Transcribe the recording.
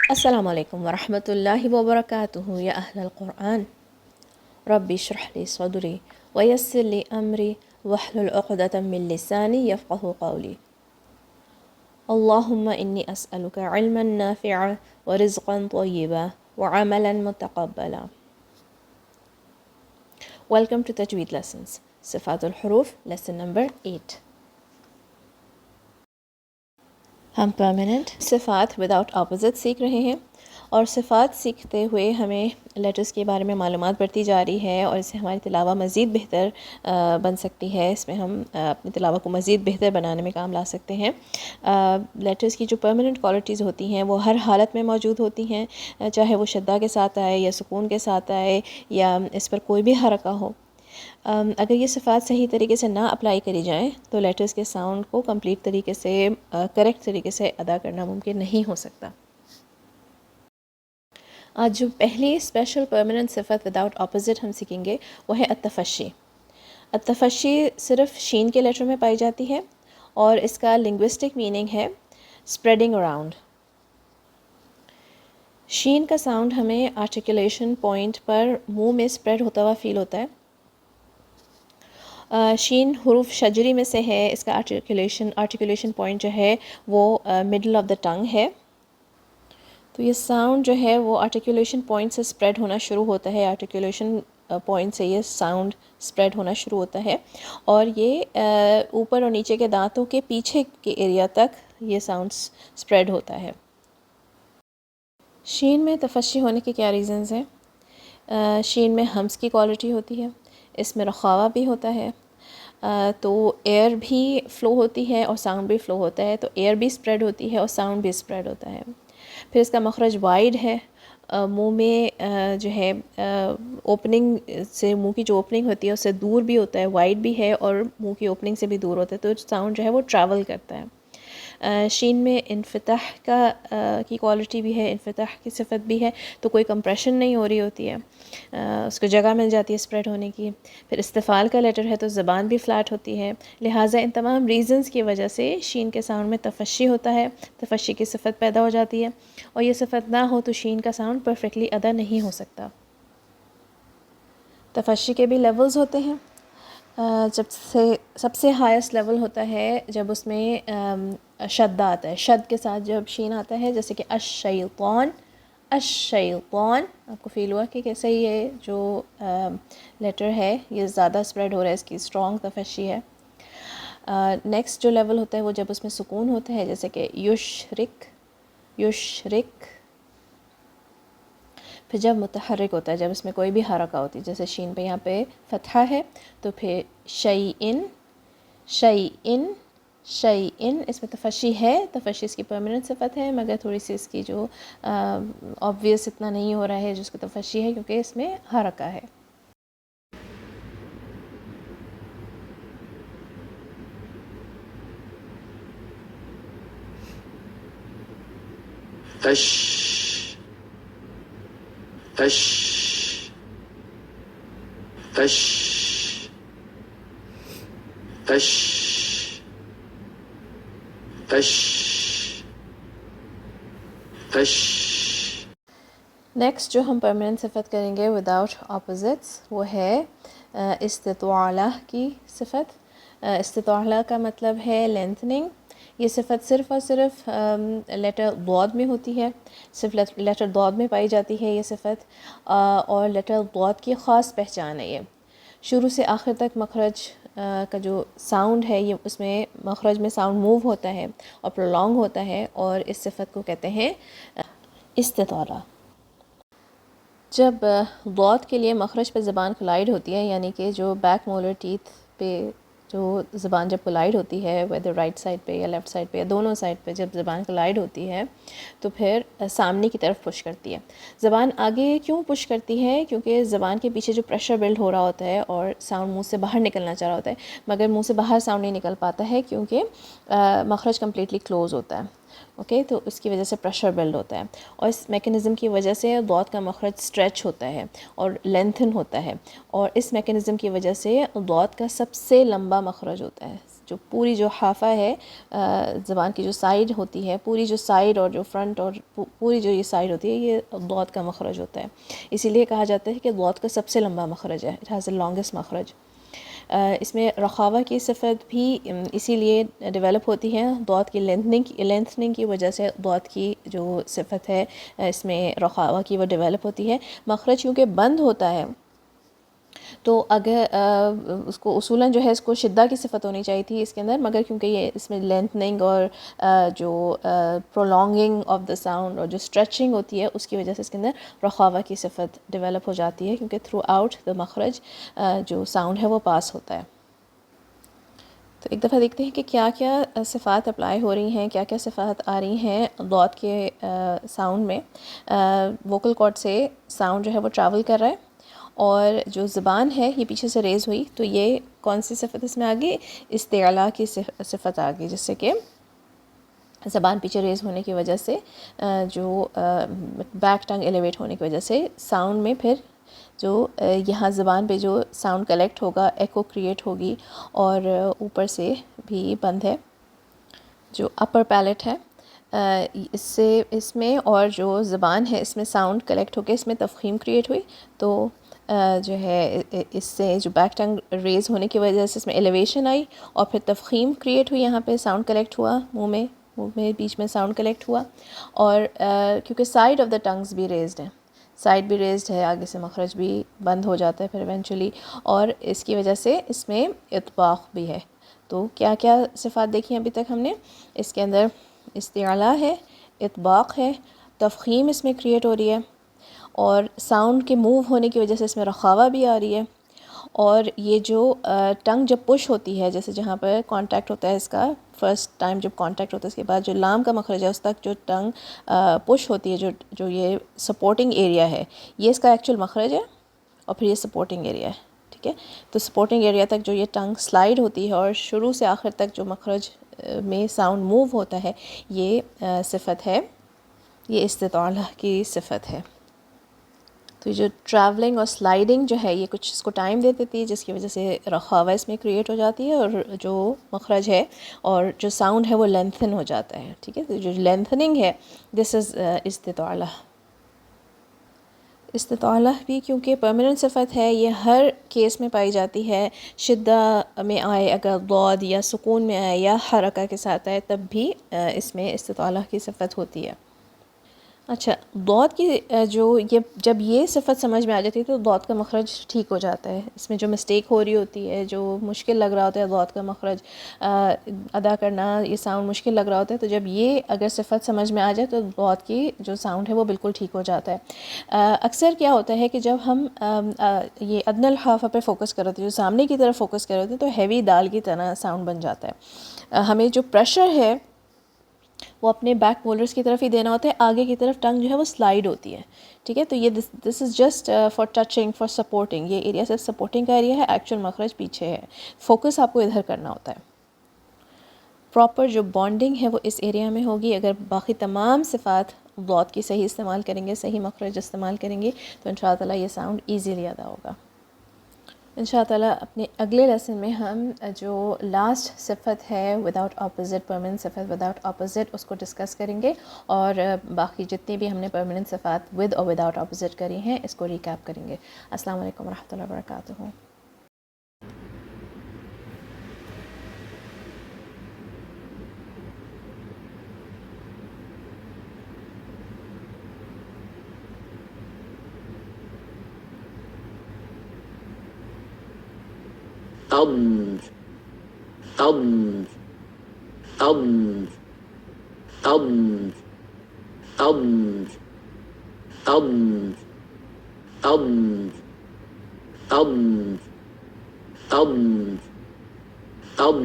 अस्सलामु अलैकुम वरहमतुल्लाहि वबरकातुहू या अहलल कुरान रब्बि इश्रह ली सदरी वयस्सिर ली अमरी वहलुल उक़दतम मिन लिसानी यफ़क़हू क़ौली। अल्लाहुम्मा इन्नी अस्अलुका इल्मन नाफ़िअ व रिज़्क़न तय्यिबा व अमलन मुतक़ब्बला। वेलकम टू तजवीद लेसन्स सिफ़ातुल हुरूफ़ लेसन नंबर 8। हम परमानेंट सिफ़ात विदाउट ऑपोजिट सीख रहे हैं और सिफ़ात सीखते हुए हमें लेटर्स के बारे में मालूमात बढ़ती जा रही है और इससे हमारी तिलावा मज़ीद बेहतर बन सकती है। इसमें हम अपनी तिलावा को मज़ीद बेहतर बनाने में काम ला सकते हैं। लेटर्स की जो परमानेंट क्वालिटीज़ होती हैं वो हर हालत में मौजूद होती हैं, चाहे वो शद्दा के साथ आए या सुकून के साथ आए या इस पर कोई भी हरका हो। अगर ये सिफ़ात सही तरीके से ना अप्लाई करी जाएँ तो लेटर्स के साउंड को कंप्लीट तरीके से करेक्ट तरीके से अदा करना मुमकिन नहीं हो सकता। आज जो पहली स्पेशल परमानेंट सिफ़त विदाउट ऑपोजिट हम सीखेंगे वो है अत्तफ़शी। अत्तफ़शी सिर्फ़ शीन के लेटर में पाई जाती है और इसका लिंग्विस्टिक मीनिंग है स्प्रेडिंग अराउंड। शीन का साउंड हमें आर्टिकुलेशन पॉइंट पर मुंह में स्प्रेड होता हुआ फ़ील होता है। शीन हुरूफ शजरी में से है। इसका आर्टिकुलेशन पॉइंट जो है वो मिडल ऑफ द टंग है। तो ये साउंड जो है वो आर्टिकुलेशन पॉइंट से स्प्रेड होना शुरू होता है। आर्टिकुलेशन पॉइंट से ये साउंड स्प्रेड होना शुरू होता है और ये ऊपर और नीचे के दांतों के पीछे के एरिया तक ये साउंड स्प्रेड होता है। शीन में तफ़शी होने के क्या रीज़न्स हैं? शीन में हम्स की क्वालिटी होती है, इसमें रखावा भी होता है, तो एयर भी फ़्लो होती है और साउंड भी फ़्लो होता है। तो एयर भी स्प्रेड होती है और साउंड भी स्प्रेड होता है। फिर इसका मखरज वाइड है, मुंह में जो है ओपनिंग से मुंह की जो ओपनिंग होती है उससे दूर भी होता है, वाइड भी है और मुंह की ओपनिंग से भी दूर होता है। तो साउंड जो है वो ट्रैवल करता है। शीन में इन्फ़िताह की क्वालिटी भी है, इन्फ़िताह की सिफ़त भी है, तो कोई कंप्रेशन नहीं हो रही होती है, उसको जगह मिल जाती है स्प्रेड होने की। फिर इस्तिफ़ाल का लेटर है तो ज़बान भी फ़्लैट होती है। लिहाजा इन तमाम रीज़न्स की वजह से शीन के साउंड में तफ़शी होता है, तफ़शी की सिफ़त पैदा हो जाती है और ये सिफ़त ना हो तो शीन का साउंड परफेक्टली अदा नहीं हो सकता। तफ़शी के भी लेवल्स होते हैं। जब से सबसे हाईएस्ट लेवल होता है जब उसमें शद्दा आता है, शद के साथ जब शीन आता है, जैसे कि अश-शैतान, अश-शैतान। आपको फ़ील हुआ कि कैसे ये जो लेटर है ये ज़्यादा स्प्रेड हो रहा है, इसकी स्ट्रॉन्ग तफ़शी है। नेक्स्ट जो लेवल होता है वो जब उसमें सुकून होता है, जैसे कि युशरिक, युशरिक। फिर जब मुतहर्रिक होता है, जब इसमें कोई भी हरका होती है, जैसे शीन पे यहाँ पे फतहा है तो फिर शैइन, शैइन, शैइन। इसमें तफ़शी है, तफ़शी इसकी परमानेंट सिफ़त है, मगर थोड़ी सी इसकी जो ऑब्वियस इतना नहीं हो रहा है जिसको तफ़शी है क्योंकि इसमें हरका है। अश, अश, अश, अश, अश, अश। नेक्स्ट जो हम परमानेंट सिफ़त करेंगे विदाउट ऑपोजिट्स वो है इस्तिताला की सिफ़त। इस्तिताला का मतलब है लेंथनिंग। ये सिफ़त सिर्फ़ और सिर्फ लेटर दौद में होती है, सिर्फ लेटर दौद में पाई जाती है ये सिफ़त, और लेटर दौद की ख़ास पहचान है ये। शुरू से आखिर तक मखरज का जो साउंड है ये उसमें मखरज में साउंड मूव होता है और प्रोलॉन्ग होता है और इस सिफ़त को कहते हैं इस्तिताला। जब दौद के लिए मखरज पे ज़बान कोलाइड होती है, यानी कि जो बैक मोलर टीथ पे जो ज़बान जब कोलाइड होती है, वेदर राइट साइड पे या लेफ़्ट साइड पे या दोनों साइड पे जब ज़बान कोलाइड होती है तो फिर सामने की तरफ पुश करती है। ज़बान आगे क्यों पुश करती है? क्योंकि ज़बान के पीछे जो प्रेशर बिल्ड हो रहा होता है और साउंड मुँह से बाहर निकलना चाह रहा होता है, मगर मुँह से बाहर साउंड नहीं निकल पाता है क्योंकि मखरज कम्प्लीटली क्लोज़ होता है। ओके, तो इसकी वजह से प्रेशर बिल्ड होता है और इस मेकनिज़म की वजह से दौद का मखरज स्ट्रेच होता है और लेंथन होता है और इस मेकनिज़म की वजह से दौद का सबसे लंबा मखरज होता है। जो पूरी जो हाफा है ज़बान की जो साइड होती है, पूरी जो साइड और जो फ्रंट और पूरी जो ये साइड होती है, ये दौत का मखरज होता है। इसीलिए कहा जाता है कि दौत का सबसे लंबा मखरज है, इट हैज़ द लॉन्गेस्ट मखरज। इसमें रखावा की सिफत भी इसीलिए डेवलप होती है, दौत की लेंथनिंग की वजह से दौत की जो सिफत है इसमें रखावा की वो डेवलप होती है। मखरज क्योंकि बंद होता है तो अगर उसको उसूलन जो है इसको शिद्दा की सिफत होनी चाहिए थी इसके अंदर, मगर क्योंकि ये इसमें लेंथनिंग और जो प्रोलॉन्गिंग ऑफ द साउंड और जो स्ट्रेचिंग होती है उसकी वजह से इसके अंदर रखावा की सिफत डेवलप हो जाती है, क्योंकि थ्रू आउट द मखरज जो साउंड है वो पास होता है। तो एक दफ़ा देखते हैं कि क्या क्या सिफ़ात अप्लाई हो रही हैं, क्या क्या सिफ़ात आ रही हैं दौत के साउंड में। वोकल कॉर्ड से साउंड जो है वो ट्रैवल कर रहा है और जो ज़बान है ये पीछे से रेज़ हुई, तो ये कौन सी सिफत इसमें आ गई, इस्तिअला की सिफत आ गई, जिससे कि ज़बान पीछे रेज़ होने की वजह से जो बैक टंग एलिवेट होने की वजह से साउंड में फिर जो यहाँ ज़बान पे जो साउंड कलेक्ट होगा, एको क्रिएट होगी और ऊपर से भी बंद है जो अपर पैलेट है, इससे इसमें और जो ज़बान है इसमें साउंड कलेक्ट होकर इसमें तफ़ख़ीम क्रिएट हुई, तो जो है इससे जो बैक टंग रेज़ होने की वजह से इसमें एलिवेशन आई और फिर तफ़ख़ीम क्रिएट हुई, यहाँ पे साउंड कलेक्ट हुआ, मुंह में बीच में साउंड कलेक्ट हुआ। और क्योंकि साइड ऑफ द टंग्स भी रेज्ड है, साइड भी रेज्ड है, आगे से मखरज भी बंद हो जाता है फिर इवेंचुअली, और इसकी वजह से इसमें इत्बाक़ भी है। तो क्या क्या सिफ़ात देखी अभी तक हमने, इसके अंदर इस्तिअला है, इत्बाक़ है, तफ़ख़ीम इसमें क्रिएट हो रही है और साउंड के मूव होने की वजह से इसमें रखावा भी आ रही है। और ये जो टंग जब पुश होती है, जैसे जहाँ पर कांटेक्ट होता है इसका फ़र्स्ट टाइम जब कांटेक्ट होता है, उसके बाद जो लाम का मखरज है उस तक जो टंग पुश होती है, जो ये सपोर्टिंग एरिया है, ये इसका एक्चुअल मखरज है और फिर ये सपोर्टिंग एरिया है, ठीक है। तो सपोर्टिंग एरिया तक जो ये टंग स्लाइड होती है और शुरू से आखिर तक जो मखरज में साउंड मूव होता है, ये सिफत है, ये इस्तिताला की सिफत है। तो जो ट्रैवलिंग और स्लाइडिंग जो है ये कुछ इसको टाइम दे देती है, जिसकी वजह से रखावा इसमें क्रिएट हो जाती है और जो मखरज है और जो साउंड है वो लेंथन हो जाता है, ठीक है। तो जो लेंथनिंग है दिस इज़ इस्तिताला। इस्तिताला भी क्योंकि परमानेंट सिफत है, ये हर केस में पाई जाती है, शिद्दा में आए, अगर दौद या सुकून में आए या हरका के साथ आए तब भी इसमें इस्तिताला की सिफत होती है। अच्छा, दौद की जो ये जब ये सिफत समझ में आ जाती है तो दौद का मखरज ठीक हो जाता है। इसमें जो मिस्टेक हो रही होती है, जो मुश्किल लग रहा होता है दौद का मखरज अदा करना, ये साउंड मुश्किल लग रहा होता है, तो जब ये अगर सिफत समझ में आ जाए तो दौद की जो साउंड है वो बिल्कुल ठीक हो जाता है। अक्सर क्या होता है कि जब हम ये अदनल हाफा पे फोकस कर रहे थे, जो सामने की तरफ फोकस कर रहे थे, तो हैवी दाल की तरह साउंड बन जाता है। हमें जो प्रेशर है वो अपने बैक मोलर्स की तरफ ही देना होता है, आगे की तरफ टंग जो है वो स्लाइड होती है, ठीक है। तो ये this is just for touching, for supporting, ये एरिया सिर्फ सपोर्टिंग का एरिया है, एक्चुअल मखरज पीछे है, फोकस आपको इधर करना होता है। प्रॉपर जो बॉन्डिंग है वो इस एरिया में होगी। अगर बाकी तमाम सिफ़ात दौद की सही इस्तेमाल करेंगे, सही मखरज इस्तेमाल करेंगे, तो इंशाअल्लाह ताला ये साउंड ईज़िली अदा होगा। इंशाअल्लाह ताला अपने अगले लेसन में हम जो लास्ट सिफत है विदाउट ऑपोजिट, परमानेंट सिफत विदाउट ऑपोजिट, उसको डिस्कस करेंगे और बाकी जितनी भी हमने परमानेंट सिफात विद और विदाउट ऑपोजिट करी हैं इसको रिकैप करेंगे। अस्सलाम वालेकुम रहमतुल्लाहि व बरकातुहू। طب طب طب طب طب طب طب طب طب طب